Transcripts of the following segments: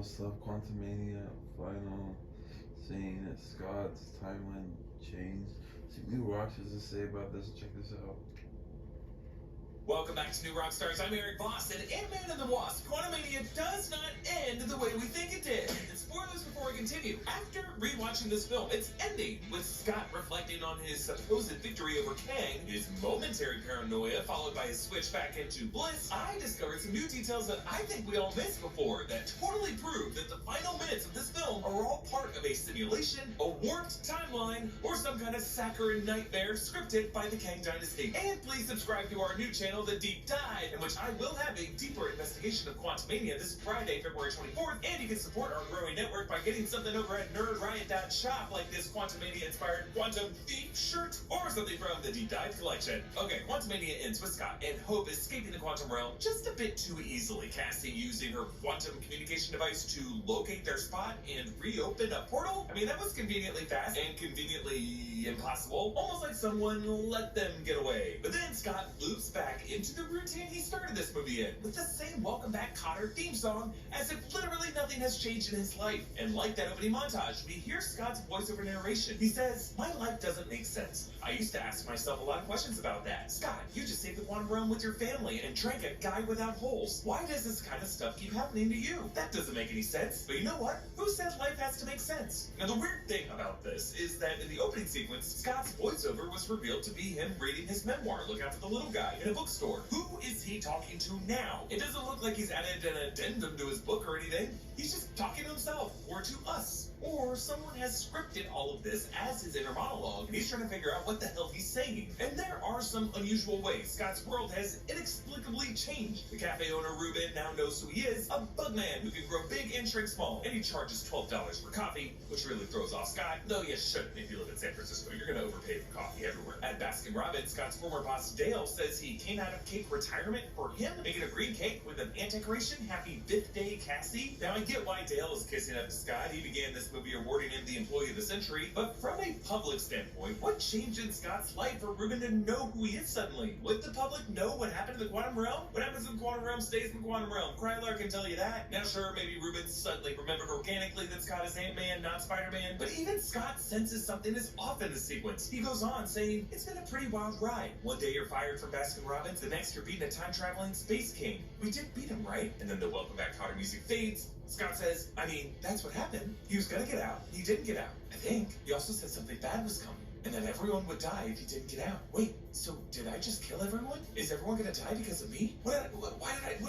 what's up? Quantumania final saying that Scott's timeline changed. See, New Rocks has to say about this. Check this out. Welcome back to New Rockstars. I'm Eric Voss, and Ant-Man and the Wasp: Quantumania does not end the way we think it did. And spoilers before we continue. After rewatching this film, it's ending with Scott reflecting on his supposed victory over Kang, his momentary paranoia followed by his switch back into bliss. I discovered some new details that I think we all missed before that totally prove that the final minutes of this film are all part of a simulation, a warped timeline, or some kind of saccharine nightmare scripted by the Kang Dynasty. And please subscribe to our new channel, The Deep Dive, in which I will have a deeper investigation of Quantumania this Friday, February 24th, and you can support our growing network by getting something over at nerdriot.shop, like this Quantumania-inspired Quantum Thief shirt, or something from the Deep Dive collection. Okay, Quantumania ends with Scott and Hope escaping the quantum realm just a bit too easily. Cassie using her quantum communication device to locate their spot and reopen a portal. I mean, that was conveniently fast and conveniently impossible, almost like someone let them get away. But then Scott loops back into the routine he started this movie in, with the same Welcome Back Kotter theme song, as if literally nothing has changed in his life. And like that opening montage, we hear Scott's voiceover narration. He says, "My life doesn't make sense. I used to ask myself a lot of questions about that. Scott, you just saved the quantum realm with your family and drank a guy without holes. Why does this kind of stuff keep happening to you? That doesn't make any sense." But you know what? Who said life has to make sense? Now, the weird thing about this is that in the opening sequence, Scott's voiceover was revealed to be him reading his memoir, Look Out for the Little Guy, in a bookstore. Who is he talking to now? It doesn't look like he's added an addendum to his book or anything. He's just talking to himself, or to us. Or someone has scripted all of this as his inner monologue, and he's trying to figure out what the hell he's saying. And there are some unusual ways Scott's world has inexplicably changed. The cafe owner, Ruben, now knows who he is, a bug man who can grow big and shrink small, and he charges $12 for coffee, which really throws off Scott, though you shouldn't if you live in San Francisco. You're gonna overpay for coffee everywhere. At Baskin-Robbins, Scott's former boss, Dale, says he came out of cake retirement for him, making a green cake with an anti-decoration, Happy Birthday, Cassie. Now, I get why Dale is kissing up to Scott. He began this movie awarding him the Employee of the Century, but from a public standpoint, what changed in Scott's life for Ruben to know who he is suddenly? Would the public know what happened to the quantum realm? What happens in the quantum realm stays in the quantum realm. Krylar can tell you that. Now, sure, maybe Ruben suddenly remembered organically that Scott is Ant-Man, not Spider-Man, but even Scott senses something is off in the sequence. He goes on saying, "It's been a pretty wild ride. One day you're fired from Baskin-Robbins, the next you're beating a time-traveling space king. We did beat him, right?" And then the Welcome Back Kotter music fades. Scott says, "I mean, that's what happened. He was gonna get out. He didn't get out. I think he also said something bad was coming, and that everyone would die if he didn't get out. Wait, so did I just kill everyone? Is everyone gonna die because of me? What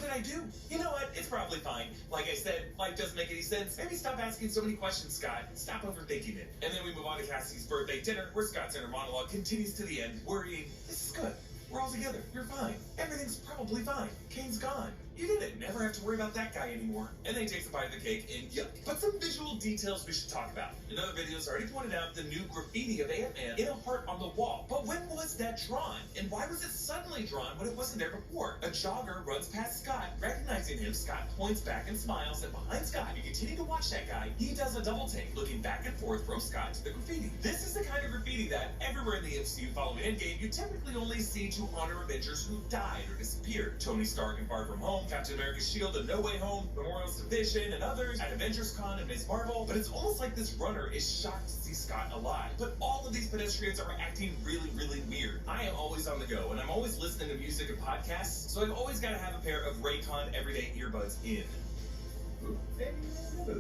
did I do? You know what? It's probably fine. Like I said, life doesn't make any sense. Maybe stop asking so many questions, Scott. Stop overthinking it." And then we move on to Cassie's birthday dinner, where Scott's inner monologue continues to the end, worrying, "This is good. We're all together. You're fine. Everything's probably fine. Kane's gone. You did it. Never have to worry about that guy anymore." And then he takes a bite of the cake and yuck. But some visual details we should talk about. In other videos, I already pointed out the new graffiti of Ant-Man in a heart on the wall. But when was that drawn? And why was it suddenly drawn when it wasn't there before? A jogger runs past Scott. Recognizing him, Scott points back and smiles, and behind Scott, you continue to watch that guy. He does a double take, looking back and forth from Scott to the graffiti. This is the kind of graffiti that everywhere in the MCU following Endgame, you typically only see to honor Avengers who died or disappeared. Tony Stark in Far From Home, Captain America's Shield and No Way Home, Memorials to Vision and others, at Avengers Con and Ms. Marvel. But it's almost like this runner is shocked to see Scott alive. But all of these pedestrians are acting really, really weird. I am always on the go, and I'm always listening to music and podcasts, so I've always got to have a pair of Raycon everyday earbuds in.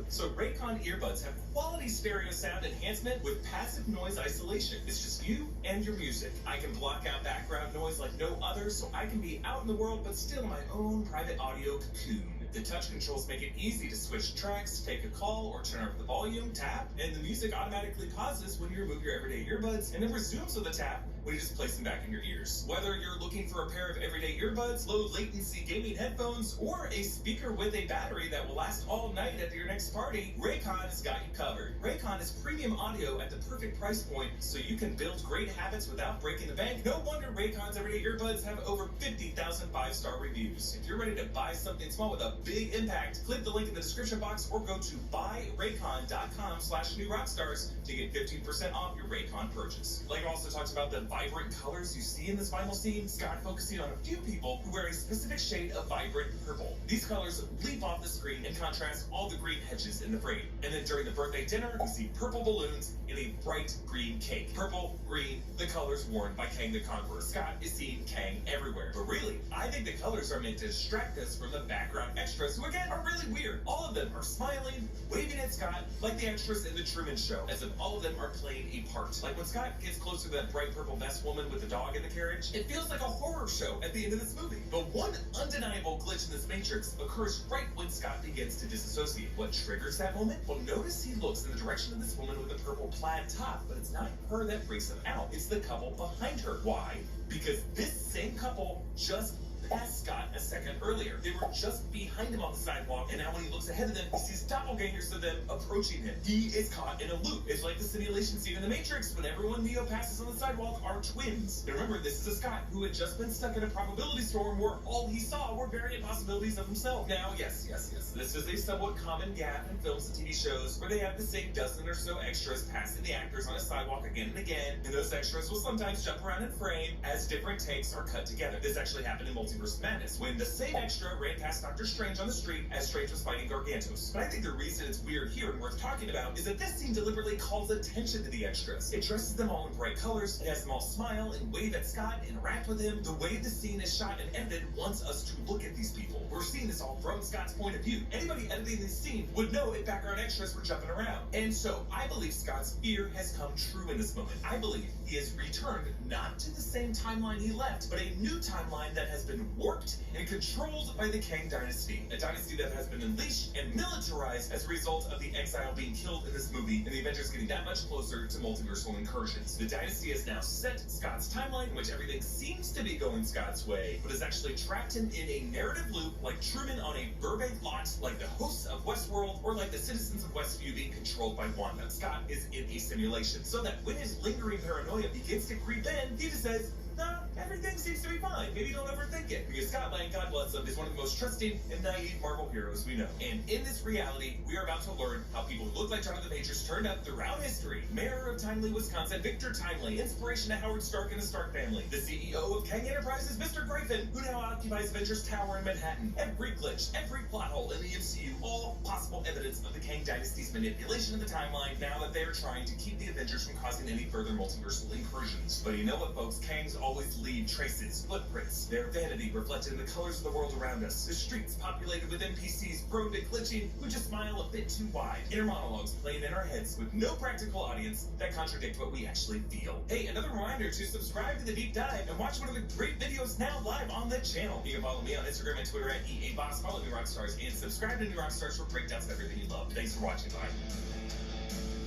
So Raycon earbuds have quality stereo sound enhancement with passive noise isolation. It's just you and your music. I can block out background noise like no other, so I can be out in the world but still in my own private audio cocoon. The touch controls make it easy to switch tracks, take a call, or turn up the volume, tap, and the music automatically pauses when you remove your everyday earbuds, and then resumes with a tap when you just place them back in your ears. Whether you're looking for a pair of everyday earbuds, low latency gaming headphones, or a speaker with a battery that will last all night at your next party, Raycon has got you covered. Raycon is premium audio at the perfect price point, so you can build great habits without breaking the bank. No wonder Raycon's everyday earbuds have over 50,000 5-star reviews. If you're ready to buy something small with a big impact, click the link in the description box or go to buyraycon.com/newrockstars to get 15% off your Raycon purchase. Like I also talked about the vibrant colors you see in this final scene, Scott focusing on a few people who wear a specific shade of vibrant purple. These colors leap off the screen and contrast all the green hedges in the frame. And then during the birthday dinner, we see purple balloons in a bright green cake. Purple, green, the colors worn by Kang the Conqueror. Scott is seeing Kang everywhere. But really, I think the colors are meant to distract us from the background extras, who again are really weird. All of them are smiling, waving at Scott, like the extras in the Truman Show, as if all of them are playing a part. Like when Scott gets closer to that bright purple vest woman with the dog in the carriage, it feels like a horror show at the end of this movie. But one undeniable glitch in this matrix occurs right when Scott begins to disassociate. What triggers that moment? Well, notice he looks in the direction of this woman with the purple plaid top, but it's not her that freaks him out. It's the couple behind her. Why? Because this same couple just passed Scott a second earlier. They were just behind him on the sidewalk, and now when he looks ahead of them, he sees doppelgangers of them approaching him. He is caught in a loop. It's like the simulation scene in The Matrix when everyone Neo passes on the sidewalk are twins. And remember, this is a Scott who had just been stuck in a probability storm where all he saw were variant possibilities of himself. Now, yes, this is a somewhat common gap in films and TV shows where they have the same dozen or so extras passing the actors on a sidewalk again and again, and those extras will sometimes jump around in frame as different takes are cut together. This actually happened in Multiverse of Madness, when the same extra ran past Doctor Strange on the street as Strange was fighting Gargantos. But I think the reason it's weird here and worth talking about is that this scene deliberately calls attention to the extras. It dresses them all in bright colors, it has them all smile and wave at Scott, interact with him. The way the scene is shot and edited wants us to look at these people. We're seeing this all from Scott's point of view. Anybody editing this scene would know if background extras were jumping around. And so, I believe Scott's fear has come true in this moment. I believe he has returned not to the same timeline he left, but a new timeline that has been warped and controlled by the Kang dynasty. A dynasty that has been unleashed and militarized as a result of the exile being killed in this movie and the Avengers getting that much closer to multiversal incursions. The dynasty has now set Scott's timeline in which everything seems to be going Scott's way, but has actually trapped him in a narrative loop like Truman on a Burbank lot, like the hosts of Westworld, or like the citizens of Westview being controlled by Wanda. Scott is in a simulation, so that when his lingering paranoia begins to creep in, he just says, "No, everything seems to be fine. Maybe don't overthink it." Because Scott Lang, God bless him, is one of the most trusting and naive Marvel heroes we know. And in this reality, we are about to learn how people who look like Jonathan Majors turned up throughout history. Mayor of Timely, Wisconsin, Victor Timely, inspiration to Howard Stark and the Stark family. The CEO of Kang Enterprises, Mr. Griffin, who now occupies Avengers Tower in Manhattan. Every glitch, every plot hole in the MCU, all possible evidence of the Kang dynasty's manipulation of the timeline now that they are trying to keep the Avengers from causing any further multiversal incursions. But you know what, folks? Kangs always leave traces, footprints, their vanity reflected in the colors of the world around us. The streets populated with NPCs prone to glitching who just smile a bit too wide. Inner monologues playing in our heads with no practical audience that contradict what we actually feel. Hey, another reminder to subscribe to The Deep Dive and watch one of the great videos now live on the channel. You can follow me on Instagram and Twitter at EABoss, follow New Rockstars, and subscribe to New Rockstars for breakdowns of everything you love. Thanks for watching, bye.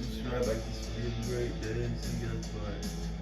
Subscribe, like this video, great day, and see you guys, bye.